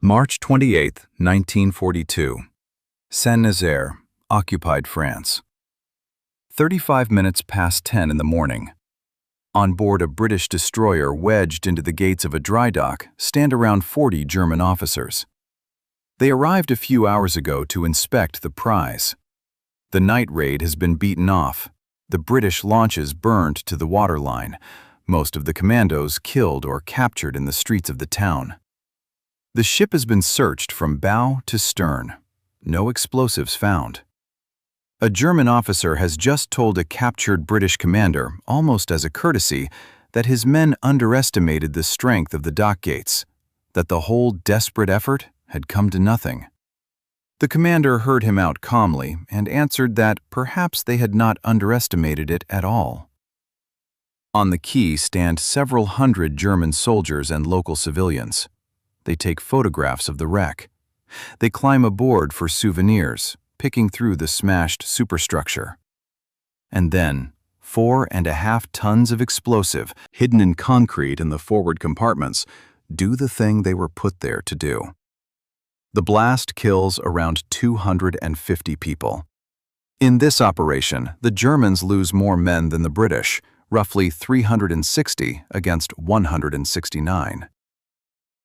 March 28, 1942. Saint-Nazaire, occupied France. 35 minutes past 10 in the morning. On board a British destroyer wedged into the gates of a dry dock stand around 40 German officers. They arrived a few hours ago to inspect the prize. The night raid has been beaten off, the British launches burned to the waterline, most of the Commandos killed or captured in the streets of the town. The ship has been searched from bow to stern. No explosives found. A German officer has just told a captured British commander, almost as a courtesy, that his men underestimated the strength of the dock gates, that the whole desperate effort had come to nothing. The commander heard him out calmly and answered that perhaps they had not underestimated it at all. On the quay stand several hundred German soldiers and local civilians. They take photographs of the wreck. They climb aboard for souvenirs, picking through the smashed superstructure. And then, 4.5 tons of explosive, hidden in concrete in the forward compartments, do the thing they were put there to do. The blast kills around 250 people. In this operation, the Germans lose more men than the British, roughly 360 against 169.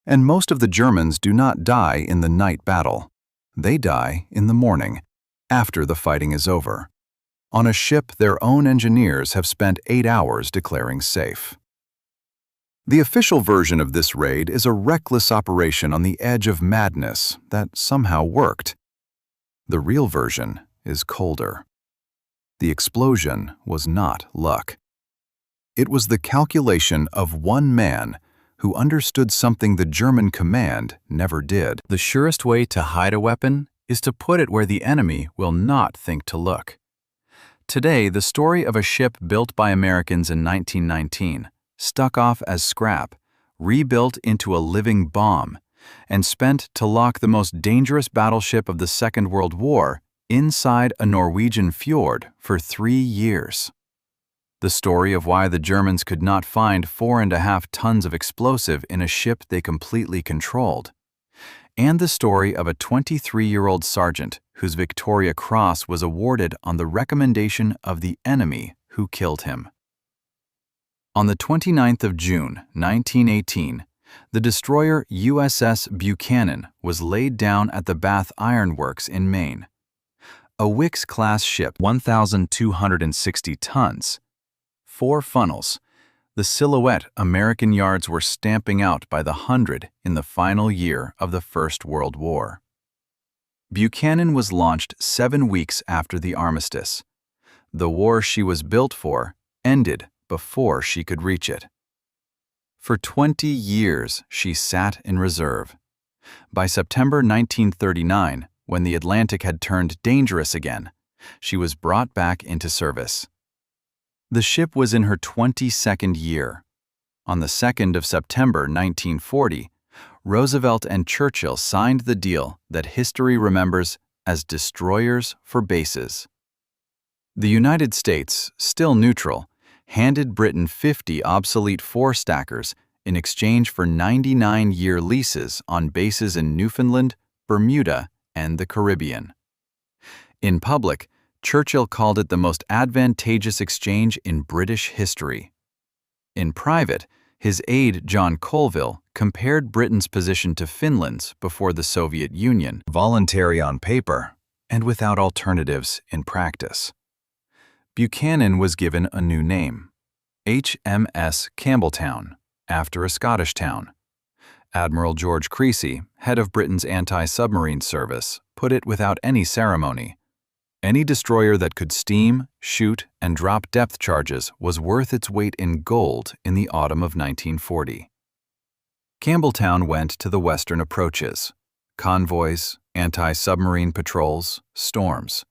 And most of the Germans do not die in the night battle. They die in the morning, after the fighting is over. On a ship their own engineers have spent 8 hours declaring safe. The official version of this raid is a reckless operation on the edge of madness that somehow worked. The real version is colder. The explosion was not luck. It was the calculation of one man who understood something the German command never did. The surest way to hide a weapon is to put it where the enemy will not think to look. Today, the story of a ship built by Americans in 1919, stuck off as scrap, rebuilt into a living bomb, and spent to lock the most dangerous battleship of the Second World War inside a Norwegian fjord for 3 years. The story of why the Germans could not find 4.5 tons of explosive in a ship they completely controlled. And the story of a 23-year-old sergeant whose Victoria Cross was awarded on the recommendation of the enemy who killed him. On the 29th of June, 1918, the destroyer USS Buchanan was laid down at the Bath Iron Works in Maine. A Wicks-class ship, 1,260 tons, 4 funnels, the silhouette American yards were stamping out by the hundred in the final year of the First World War. Buchanan was launched 7 weeks after the armistice. The war she was built for ended before she could reach it. For 20 years, she sat in reserve. By September 1939, when the Atlantic had turned dangerous again, she was brought back into service. The ship was in her 22nd year. On the 2nd of September 1940, Roosevelt and Churchill signed the deal that history remembers as destroyers for bases. The United States, still neutral, handed Britain 50 obsolete four-stackers in exchange for 99-year leases on bases in Newfoundland, Bermuda, and the Caribbean. In public, Churchill called it the most advantageous exchange in British history. In private, his aide John Colville compared Britain's position to Finland's before the Soviet Union, voluntary on paper and without alternatives in practice. Buchanan was given a new name, HMS Campbeltown, after a Scottish town. Admiral George Creasy, head of Britain's anti-submarine service, put it without any ceremony. Any destroyer that could steam, shoot, and drop depth charges was worth its weight in gold in the autumn of 1940. Campbeltown went to the western approaches, convoys, anti-submarine patrols, storms.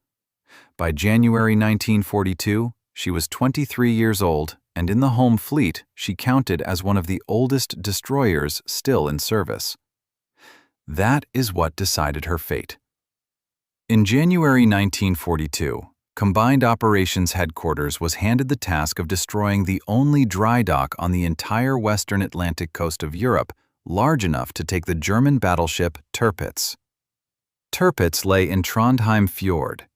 By January 1942, she was 23 years old, and in the home fleet she counted as one of the oldest destroyers still in service. That is what decided her fate. In January 1942, Combined Operations Headquarters was handed the task of destroying the only dry dock on the entire western Atlantic coast of Europe large enough to take the German battleship Tirpitz. Tirpitz lay in Trondheim Fjord,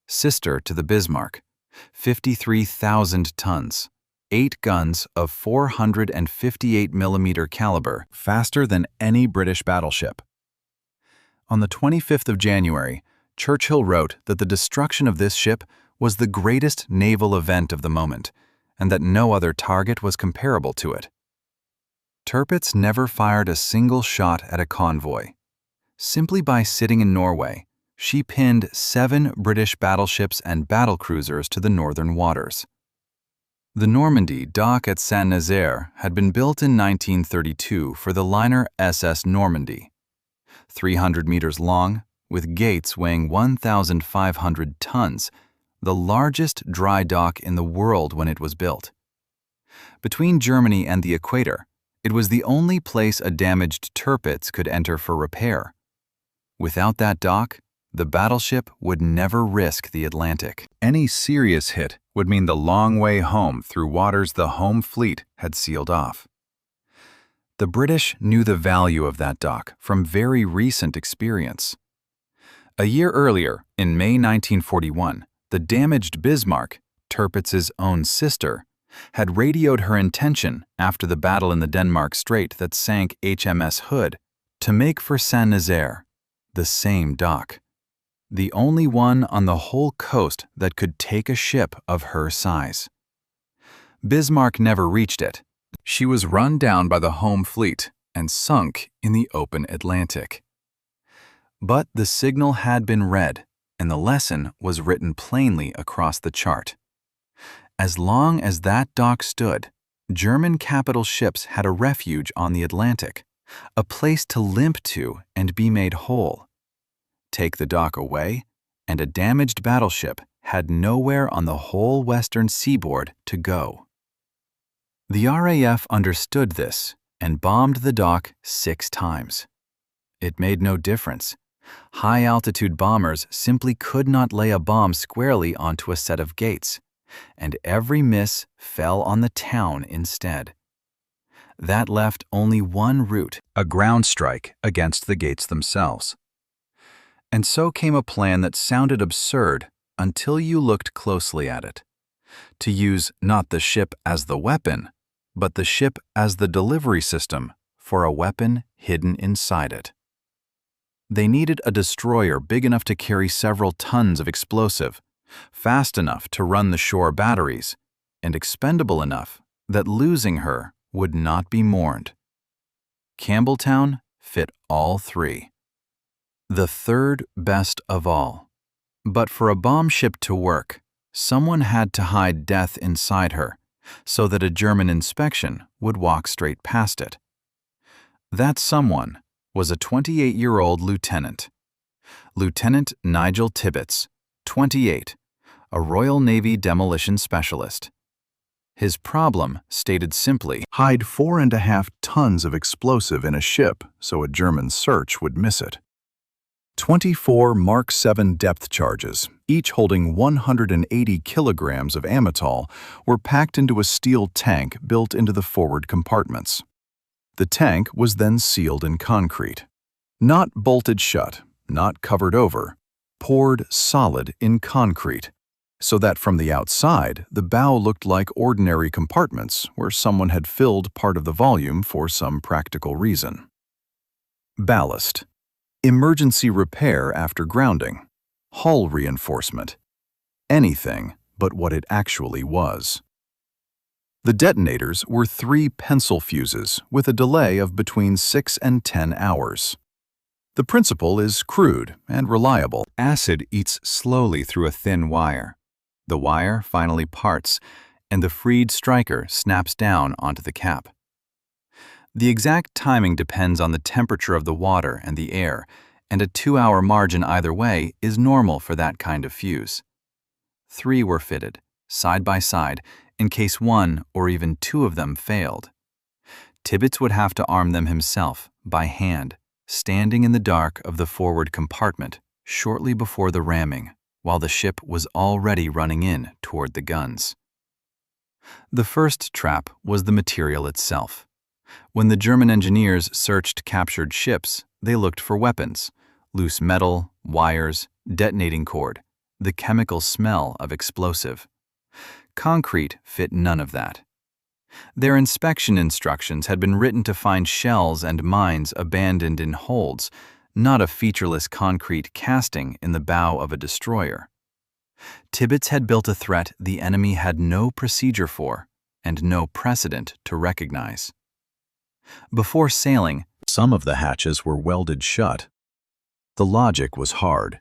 sister to the Bismarck, 53,000 tons, 8 guns of 458 mm caliber, faster than any British battleship. On the 25th of January, Churchill wrote that the destruction of this ship was the greatest naval event of the moment, and that no other target was comparable to it. Tirpitz never fired a single shot at a convoy. Simply by sitting in Norway, she pinned 7 British battleships and battlecruisers to the northern waters. The Normandy dock at Saint-Nazaire had been built in 1932 for the liner SS Normandy. 300 meters long, with gates weighing 1,500 tons, the largest dry dock in the world when it was built. Between Germany and the equator, it was the only place a damaged Tirpitz could enter for repair. Without that dock, the battleship would never risk the Atlantic. Any serious hit would mean the long way home through waters the home fleet had sealed off. The British knew the value of that dock from very recent experience. A year earlier, in May 1941, the damaged Bismarck, Tirpitz's own sister, had radioed her intention after the battle in the Denmark Strait that sank HMS Hood to make for Saint-Nazaire, the same dock, the only one on the whole coast that could take a ship of her size. Bismarck never reached it. She was run down by the home fleet and sunk in the open Atlantic. But the signal had been read, and the lesson was written plainly across the chart. As long as that dock stood, German capital ships had a refuge on the Atlantic, a place to limp to and be made whole. Take the dock away, and a damaged battleship had nowhere on the whole western seaboard to go. The RAF understood this and bombed the dock 6 times. It made no difference. High-altitude bombers simply could not lay a bomb squarely onto a set of gates, and every miss fell on the town instead. That left only one route, a ground strike against the gates themselves. And so came a plan that sounded absurd until you looked closely at it. To use not the ship as the weapon, but the ship as the delivery system for a weapon hidden inside it. They needed a destroyer big enough to carry several tons of explosive, fast enough to run the shore batteries, and expendable enough that losing her would not be mourned. Campbeltown fit all 3. The third best of all. But for a bomb ship to work, someone had to hide death inside her, so that a German inspection would walk straight past it. That someone was a 28-year-old lieutenant. Lieutenant Nigel Tibbets, 28, a Royal Navy demolition specialist. His problem, stated simply, hide 4.5 tons of explosive in a ship so a German search would miss it. 24 Mark 7 depth charges, each holding 180 kilograms of amytal, were packed into a steel tank built into the forward compartments. The tank was then sealed in concrete. Not bolted shut, not covered over, poured solid in concrete, so that from the outside the bow looked like ordinary compartments where someone had filled part of the volume for some practical reason. Ballast. Emergency repair after grounding. Hull reinforcement. Anything but what it actually was. The detonators were 3 pencil fuses with a delay of between 6 and 10 hours. The principle is crude and reliable. Acid eats slowly through a thin wire. The wire finally parts, and the freed striker snaps down onto the cap. The exact timing depends on the temperature of the water and the air, and a 2-hour margin either way is normal for that kind of fuse. 3 were fitted, side by side, in case 1 or even 2 of them failed. Tibbets would have to arm them himself, by hand, standing in the dark of the forward compartment shortly before the ramming, while the ship was already running in toward the guns. The first trap was the material itself. When the German engineers searched captured ships, they looked for weapons, loose metal, wires, detonating cord, the chemical smell of explosive. Concrete fit none of that. Their inspection instructions had been written to find shells and mines abandoned in holds, not a featureless concrete casting in the bow of a destroyer. Tirpitz had built a threat the enemy had no procedure for and no precedent to recognize. Before sailing, some of the hatches were welded shut. The logic was hard.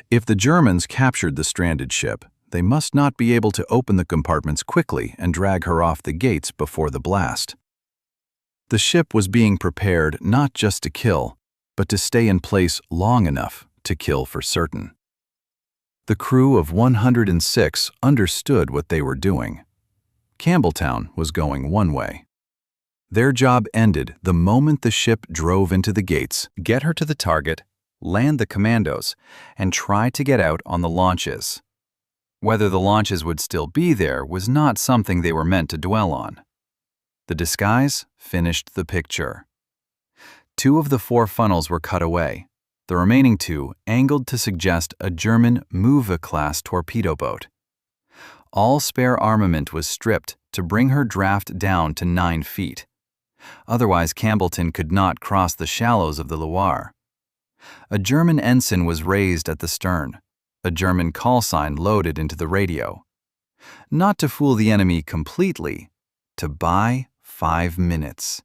If the Germans captured the stranded ship, they must not be able to open the compartments quickly and drag her off the gates before the blast. The ship was being prepared not just to kill, but to stay in place long enough to kill for certain. The crew of 106 understood what they were doing. Campbeltown was going one way. Their job ended the moment the ship drove into the gates, get her to the target, land the Commandos, and try to get out on the launches. Whether the launches would still be there was not something they were meant to dwell on. The disguise finished the picture. 2 of the 4 funnels were cut away, the remaining 2 angled to suggest a German Möwe-class torpedo boat. All spare armament was stripped to bring her draft down to 9 feet. Otherwise, Campbeltown could not cross the shallows of the Loire. A German ensign was raised at the stern, a German call sign loaded into the radio. Not to fool the enemy completely, to buy 5 minutes.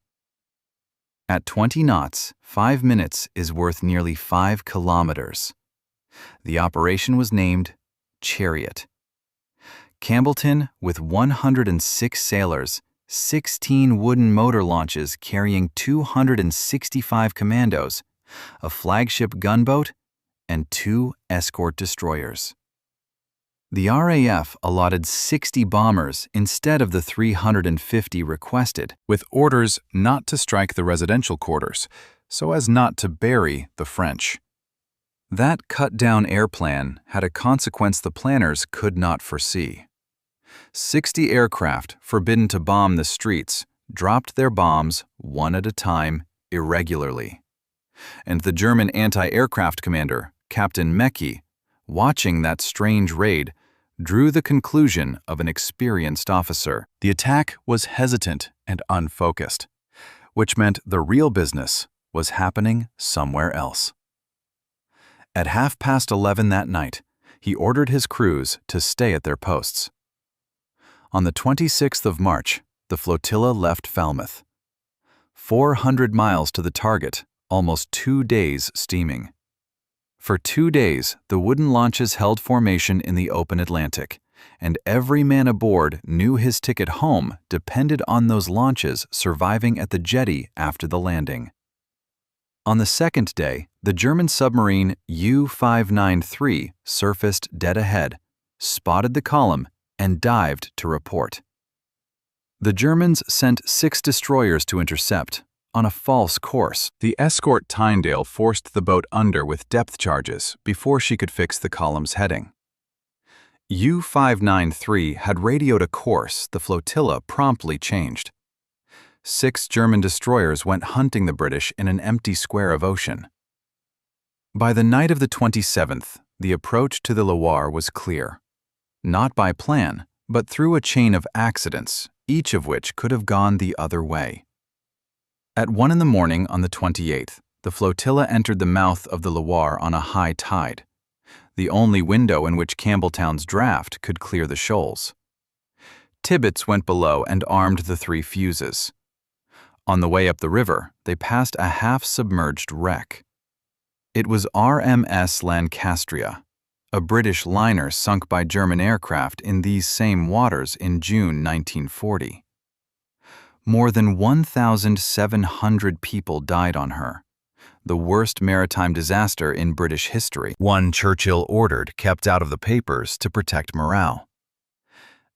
At 20 knots, 5 minutes is worth nearly 5 kilometers. The operation was named Chariot. Campbeltown, with 106 sailors, 16 wooden motor launches carrying 265 Commandos, a flagship gunboat, and 2 escort destroyers. The RAF allotted 60 bombers instead of the 350 requested, with orders not to strike the residential quarters, so as not to bury the French. That cut-down air plan had a consequence the planners could not foresee. 60 aircraft forbidden to bomb the streets dropped their bombs one at a time irregularly. And the German anti-aircraft commander, Captain Mecke, watching that strange raid, drew the conclusion of an experienced officer. The attack was hesitant and unfocused, which meant the real business was happening somewhere else. At 11:30 that night, he ordered his crews to stay at their posts. On the 26th of March, the flotilla left Falmouth. 400 miles to the target, almost 2 days steaming. For 2 days, the wooden launches held formation in the open Atlantic, and every man aboard knew his ticket home depended on those launches surviving at the jetty after the landing. On the 2nd day, the German submarine U-593 surfaced dead ahead, spotted the column, and dived to report. The Germans sent 6 destroyers to intercept, on a false course. The escort Tyndale forced the boat under with depth charges before she could fix the column's heading. U-593 had radioed a course the flotilla promptly changed. 6 German destroyers went hunting the British in an empty square of ocean. By the night of the 27th, the approach to the Loire was clear. Not by plan, but through a chain of accidents, each of which could have gone the other way. At 1 in the morning on the 28th, the flotilla entered the mouth of the Loire on a high tide, the only window in which Campbeltown's draft could clear the shoals. Tirpitz went below and armed the 3 fuses. On the way up the river, they passed a half-submerged wreck. It was RMS Lancastria, a British liner sunk by German aircraft in these same waters in June 1940. More than 1,700 people died on her, the worst maritime disaster in British history. One Churchill ordered kept out of the papers to protect morale.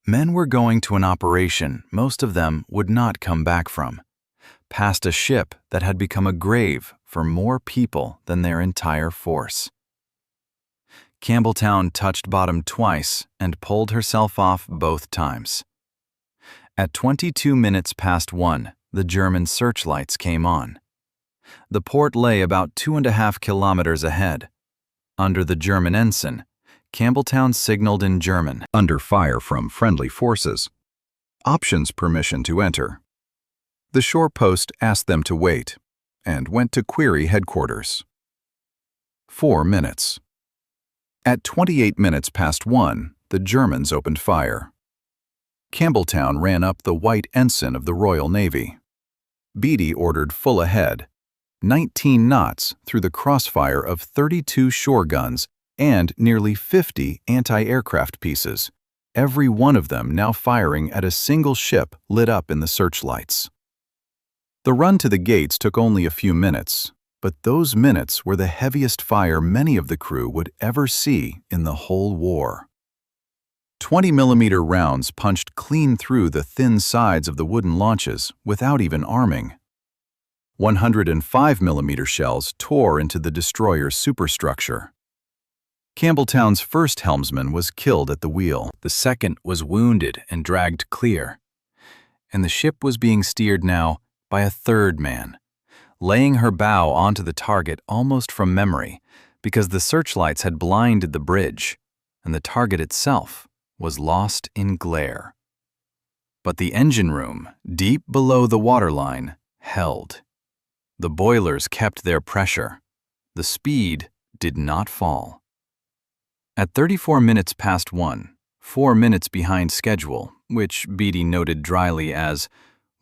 Men were going to an operation most of them would not come back from, past a ship that had become a grave for more people than their entire force. Campbeltown touched bottom twice and pulled herself off both times. At 22 minutes past 1, the German searchlights came on. The port lay about 2.5 kilometers ahead. Under the German ensign, Campbeltown signaled in German, under fire from friendly forces. Options permission to enter. The shore post asked them to wait, and went to query headquarters. 4 minutes. At 28 minutes past 1, the Germans opened fire. Campbeltown ran up the white ensign of the Royal Navy. Beatty ordered full ahead, 19 knots through the crossfire of 32 shore guns and nearly 50 anti-aircraft pieces, every one of them now firing at a single ship lit up in the searchlights. The run to the gates took only a few minutes, but those minutes were the heaviest fire many of the crew would ever see in the whole war. 20-millimeter rounds punched clean through the thin sides of the wooden launches without even arming. 105-millimeter shells tore into the destroyer's superstructure. Campbeltown's first helmsman was killed at the wheel. The second was wounded and dragged clear. And the ship was being steered now by a third man, laying her bow onto the target almost from memory because the searchlights had blinded the bridge, and the target itself was lost in glare. But the engine room, deep below the waterline, held. The boilers kept their pressure. The speed did not fall. At 34 minutes past 1, 4 minutes behind schedule, which Beatty noted dryly as,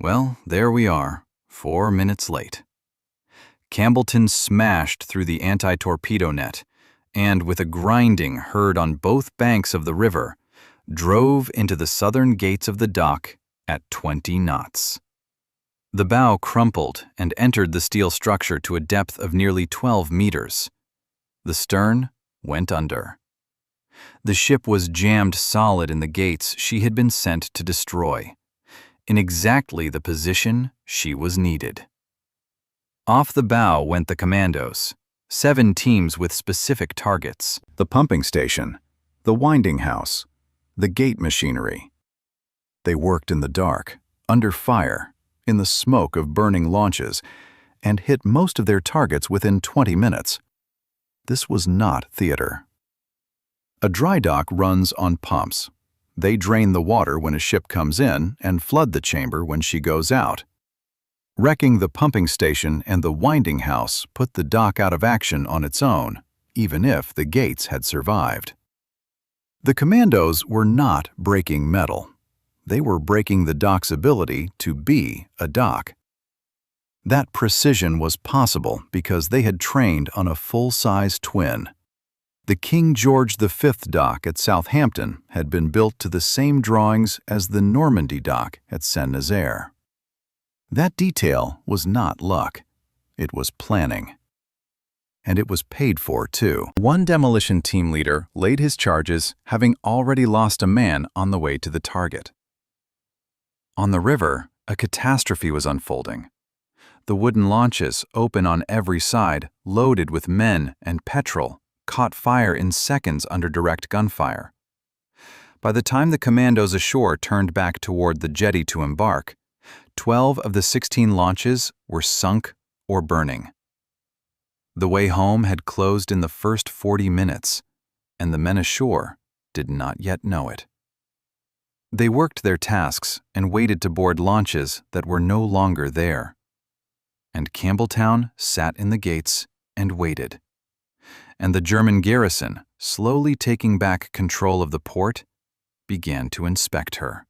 well, there we are, 4 minutes late. Campbeltown smashed through the anti-torpedo net and, with a grinding heard on both banks of the river, drove into the southern gates of the dock at 20 knots. The bow crumpled and entered the steel structure to a depth of nearly 12 meters. The stern went under. The ship was jammed solid in the gates she had been sent to destroy, in exactly the position she was needed. Off the bow went the Commandos, 7 teams with specific targets: the pumping station, the winding house, the gate machinery. They worked in the dark, under fire, in the smoke of burning launches, and hit most of their targets within 20 minutes. This was not theater. A dry dock runs on pumps. They drain the water when a ship comes in and flood the chamber when she goes out. Wrecking the pumping station and the winding house put the dock out of action on its own, even if the gates had survived. The Commandos were not breaking metal. They were breaking the dock's ability to be a dock. That precision was possible because they had trained on a full-size twin. The King George V dock at Southampton had been built to the same drawings as the Normandy dock at Saint-Nazaire. That detail was not luck. It was planning. And it was paid for, too. One demolition team leader laid his charges, having already lost a man on the way to the target. On the river, a catastrophe was unfolding. The wooden launches, open on every side, loaded with men and petrol, caught fire in seconds under direct gunfire. By the time the Commandos ashore turned back toward the jetty to embark, 12 of the 16 launches were sunk or burning. The way home had closed in the first 40 minutes, and the men ashore did not yet know it. They worked their tasks and waited to board launches that were no longer there. And Campbeltown sat in the gates and waited. And the German garrison, slowly taking back control of the port, began to inspect her.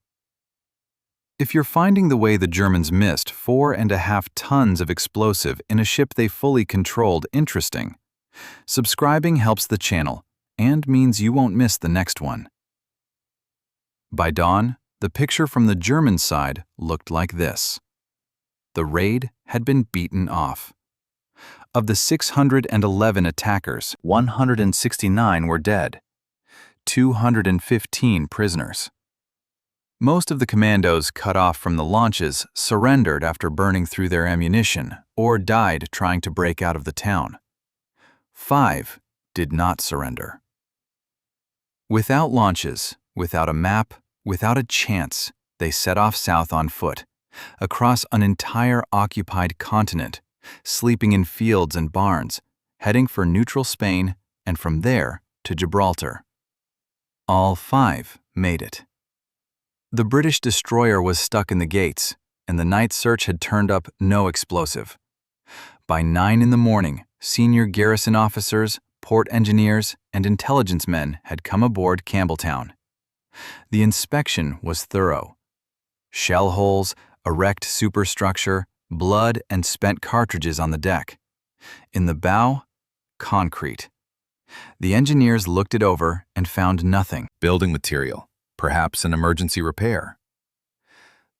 If you're finding the way the Germans missed 4.5 tons of explosive in a ship they fully controlled interesting, subscribing helps the channel and means you won't miss the next one. By dawn, the picture from the German side looked like this. The raid had been beaten off. Of the 611 attackers, 169 were dead, 215 prisoners. Most of the Commandos cut off from the launches surrendered after burning through their ammunition or died trying to break out of the town. 5 did not surrender. Without launches, without a map, without a chance, they set off south on foot, across an entire occupied continent, sleeping in fields and barns, heading for neutral Spain and from there to Gibraltar. All 5 made it. The British destroyer was stuck in the gates, and the night search had turned up no explosive. By 9 in the morning, senior garrison officers, port engineers, and intelligence men had come aboard Campbeltown. The inspection was thorough. Shell holes, a wrecked superstructure, blood and spent cartridges on the deck. In the bow, concrete. The engineers looked it over and found nothing. Building material, perhaps an emergency repair.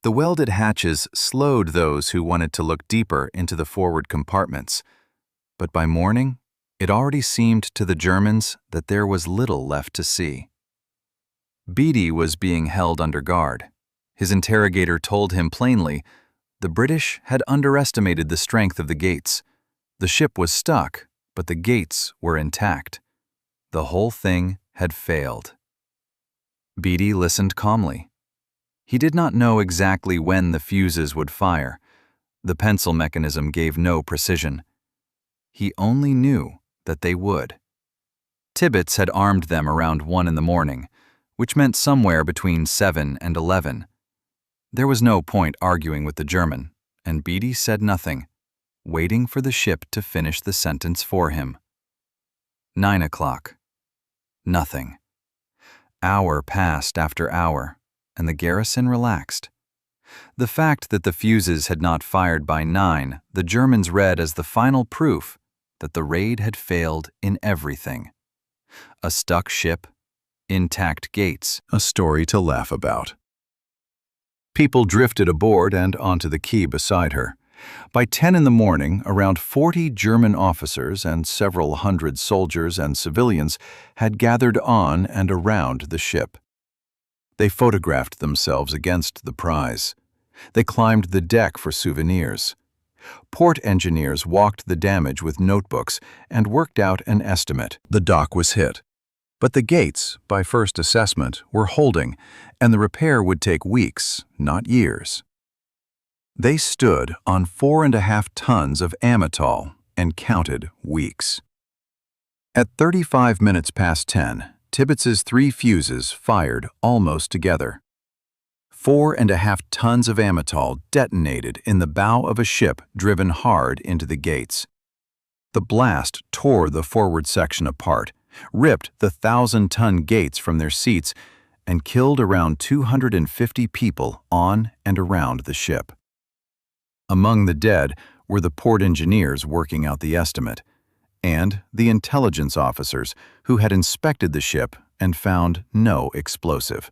The welded hatches slowed those who wanted to look deeper into the forward compartments, but by morning, it already seemed to the Germans that there was little left to see. Beatty was being held under guard. His interrogator told him plainly, the British had underestimated the strength of the gates. The ship was stuck, but the gates were intact. The whole thing had failed. Beatty listened calmly. He did not know exactly when the fuses would fire. The pencil mechanism gave no precision. He only knew that they would. Tirpitz had armed them around 1 in the morning, which meant somewhere between 7 and 11. There was no point arguing with the German, and Beatty said nothing, waiting for the ship to finish the sentence for him. 9 o'clock. Nothing. Hour passed after hour, and the garrison relaxed. The fact that the fuses had not fired by 9, the Germans read as the final proof that the raid had failed in everything. A stuck ship, intact gates, a story to laugh about. People drifted aboard and onto the quay beside her. By 10 in the morning, around 40 German officers and several hundred soldiers and civilians had gathered on and around the ship. They photographed themselves against the prize. They climbed the deck for souvenirs. Port engineers walked the damage with notebooks and worked out an estimate. The dock was hit. But the gates, by first assessment, were holding, and the repair would take weeks, not years. They stood on 4.5 tons of amytal and counted weeks. At 35 minutes past 10, Tirpitz's 3 fuses fired almost together. 4.5 tons of amytal detonated in the bow of a ship driven hard into the gates. The blast tore the forward section apart, ripped the 1,000-ton gates from their seats, and killed around 250 people on and around the ship. Among the dead were the port engineers working out the estimate, and the intelligence officers who had inspected the ship and found no explosive.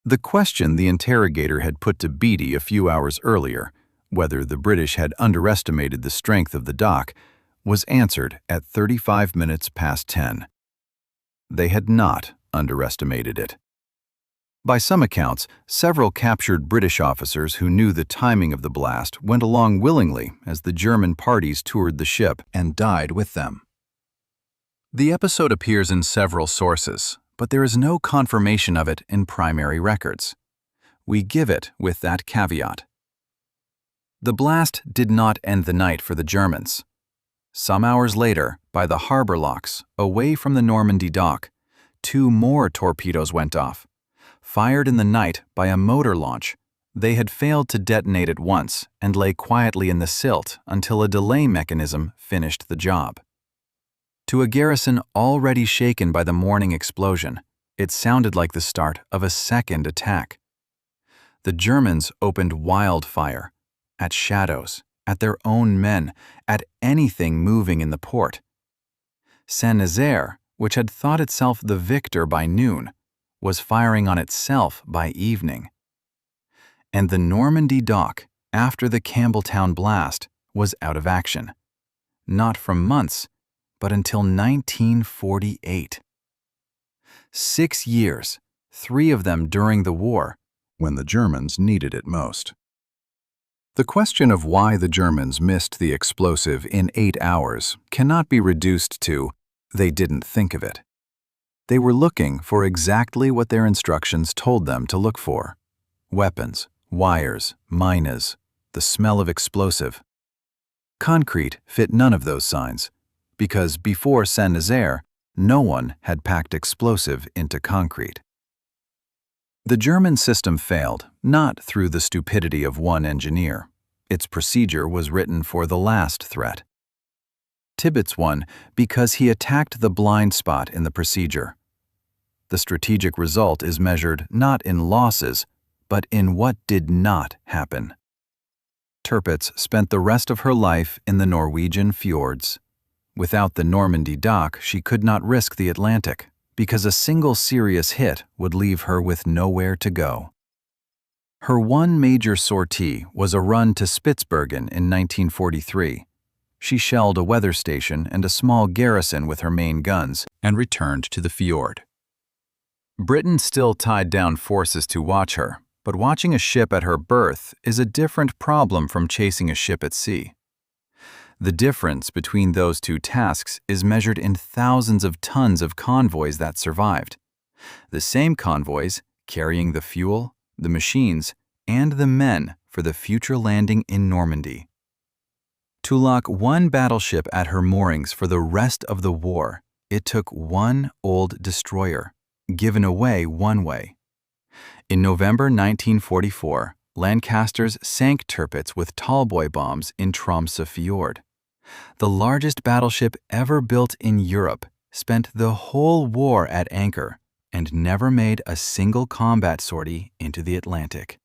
The question the interrogator had put to Beatty a few hours earlier, whether the British had underestimated the strength of the dock, was answered at 35 minutes past 10. They had not underestimated it. By some accounts, several captured British officers who knew the timing of the blast went along willingly as the German parties toured the ship and died with them. The episode appears in several sources, but there is no confirmation of it in primary records. We give it with that caveat. The blast did not end the night for the Germans. Some hours later, by the harbor locks, away from the Normandy dock, 2 more torpedoes went off. Fired in the night by a motor launch, they had failed to detonate at once and lay quietly in the silt until a delay mechanism finished the job. To a garrison already shaken by the morning explosion, it sounded like the start of a second attack. The Germans opened wildfire, at shadows, at their own men, at anything moving in the port. Saint-Nazaire, which had thought itself the victor by noon, was firing on itself by evening. And the Normandy dock, after the Campbeltown blast, was out of action. Not for months, but until 1948. 6 years, 3 of them during the war, when the Germans needed it most. The question of why the Germans missed the explosive in 8 hours cannot be reduced to, they didn't think of it. They were looking for exactly what their instructions told them to look for: weapons wires, minas, the smell of explosive. Concrete fit none of those signs, because before Saint-Nazaire, no one had packed explosive into concrete. The German system failed, not through the stupidity of one engineer. Its procedure was written for the last threat. Tirpitz won because he attacked the blind spot in the procedure. The strategic result is measured not in losses, but in what did not happen. Tirpitz spent the rest of her life in the Norwegian fjords. Without the Normandy dock, she could not risk the Atlantic, because a single serious hit would leave her with nowhere to go. Her one major sortie was a run to Spitsbergen in 1943. She shelled a weather station and a small garrison with her main guns and returned to the fjord. Britain still tied down forces to watch her, but watching a ship at her berth is a different problem from chasing a ship at sea. The difference between those two tasks is measured in thousands of tons of convoys that survived. The same convoys carrying the fuel, the machines, and the men for the future landing in Normandy. To lock one battleship at her moorings for the rest of the war, it took one old destroyer, given away one way. In November 1944, Lancasters sank Tirpitz with tallboy bombs in Tromsø Fjord. The largest battleship ever built in Europe spent the whole war at anchor and never made a single combat sortie into the Atlantic.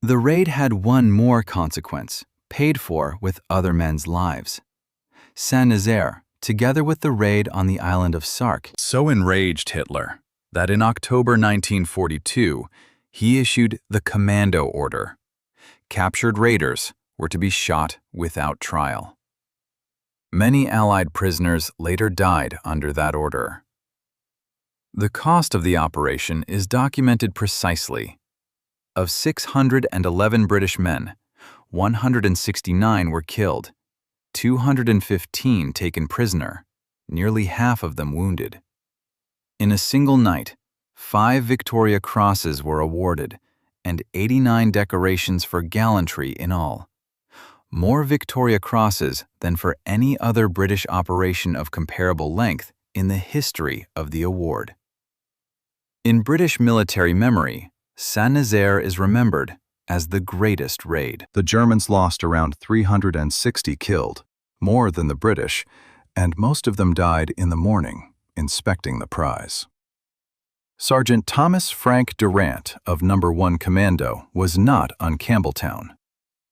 The raid had one more consequence, paid for with other men's lives. Saint-Nazaire, together with the raid on the island of Sark, so enraged Hitler that in October 1942 he issued the Commando order. Captured raiders were to be shot without trial. Many Allied prisoners later died under that order. The cost of the operation is documented precisely. Of 611 British men, 169 were killed, 215 taken prisoner, nearly half of them wounded. In a single night, 5 Victoria Crosses were awarded, and 89 decorations for gallantry in all. More Victoria Crosses than for any other British operation of comparable length in the history of the award. In British military memory, Saint-Nazaire is remembered as the greatest raid. The Germans lost around 360 killed, more than the British, and most of them died in the morning, inspecting the prize. Sergeant Thomas Frank Durant of No. 1 Commando was not on Campbeltown.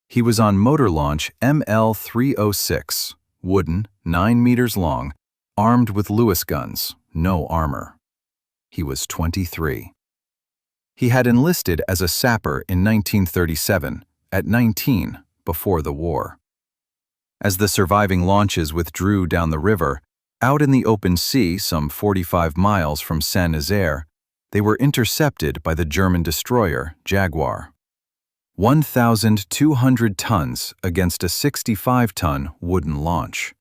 He was on motor launch ML-306, wooden, 9 meters long, armed with Lewis guns, no armor. He was 23. He had enlisted as a sapper in 1937, at 19, before the war. As the surviving launches withdrew down the river, out in the open sea some 45 miles from Saint-Nazaire, they were intercepted by the German destroyer Jaguar. 1,200 tons against a 65-ton wooden launch.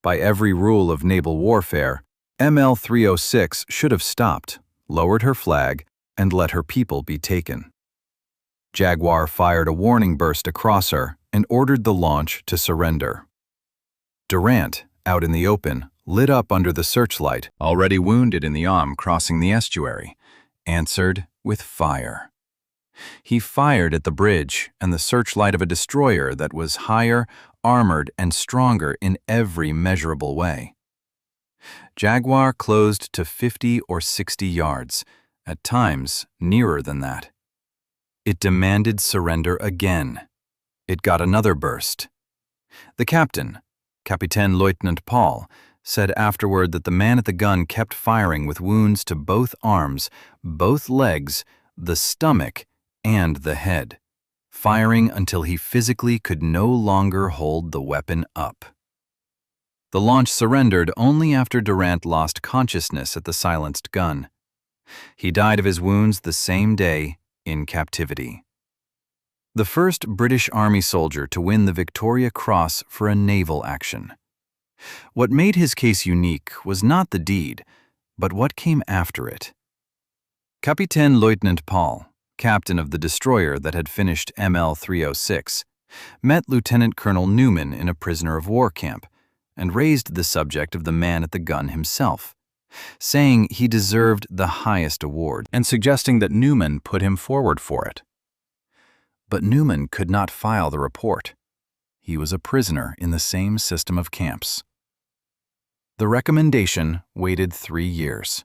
By every rule of naval warfare, ML-306 should have stopped, lowered her flag, and let her people be taken. Jaguar fired a warning burst across her and ordered the launch to surrender. Durant, out in the open, lit up under the searchlight, already wounded in the arm crossing the estuary, answered with fire. He fired at the bridge and the searchlight of a destroyer that was higher, armored, and stronger in every measurable way. Jaguar closed to 50 or 60 yards, at times nearer than that. It demanded surrender again. It got another burst. The captain, Captain Lieutenant Paul, said afterward that the man at the gun kept firing with wounds to both arms, both legs, the stomach, and the head, firing until he physically could no longer hold the weapon up. The launch surrendered only after Durant lost consciousness at the silenced gun. He died of his wounds the same day in captivity. The first British Army soldier to win the Victoria Cross for a naval action. What made his case unique was not the deed, but what came after it. Captain Lieutenant Paul, captain of the destroyer that had finished ML 306, met Lieutenant Colonel Newman in a prisoner of war camp and raised the subject of the man at the gun himself, saying he deserved the highest award and suggesting that Newman put him forward for it. But Newman could not file the report. He was a prisoner in the same system of camps. The recommendation waited 3 years.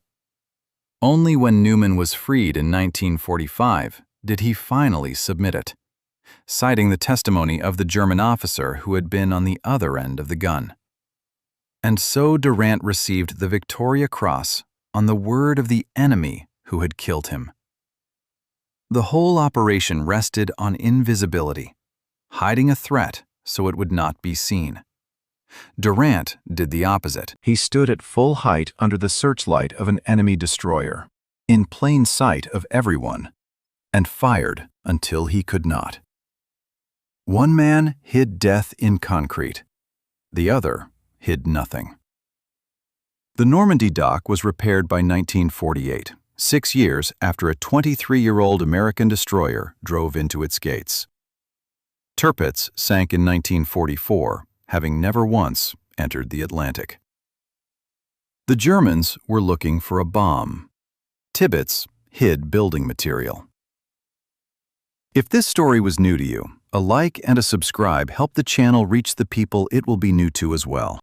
Only when Newman was freed in 1945 did he finally submit it, citing the testimony of the German officer who had been on the other end of the gun. And so Durant received the Victoria Cross on the word of the enemy who had killed him. The whole operation rested on invisibility, hiding a threat so it would not be seen. Durant did the opposite. He stood at full height under the searchlight of an enemy destroyer, in plain sight of everyone, and fired until he could not. One man hid death in concrete. The other hid nothing. The Normandy dock was repaired by 1948, 6 years after a 23-year-old American destroyer drove into its gates. Tirpitz sank in 1944, having never once entered the Atlantic. The Germans were looking for a bomb. Tibbets hid building material. If this story was new to you, a like and a subscribe help the channel reach the people it will be new to as well.